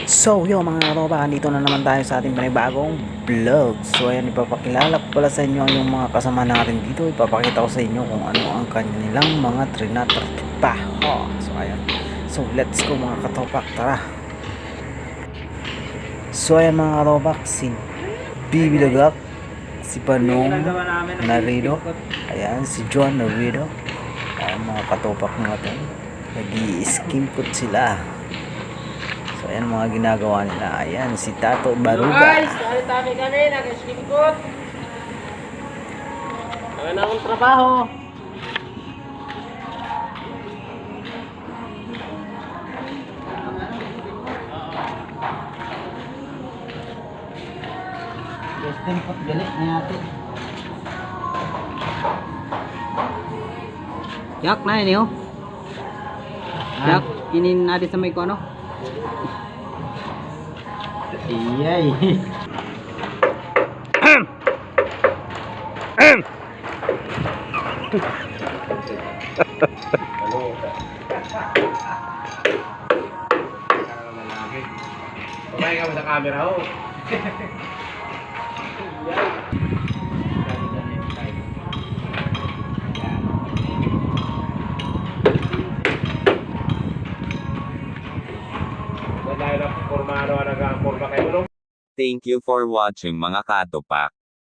So yo mga katropa, dito na naman tayo sa ating panibagong vlog. So ayan, ipapakilala ko pala sa inyo yung mga kasama natin dito. Ipapakita ko sa inyo kung ano ang kanilang mga trinatrabaho. So ayan, so let's go mga katropa, tara. So ayan mga katropa, si Bibi Lagak, si Panong Narido, ayan, si John Narido. Ayan mga katopak natin, nag-i-skimpot sila. So ayan mga ginagawa nila. Ayan si Tato Baruga. Guys, kami nag-skimpot. Ang na akong trabaho. Skimpot galit na natin. Yak na ini oh. Yak inin natin sa may ko ano. Iyay. Kumain ka mo sa camera ho. Thank you for watching mga katopak.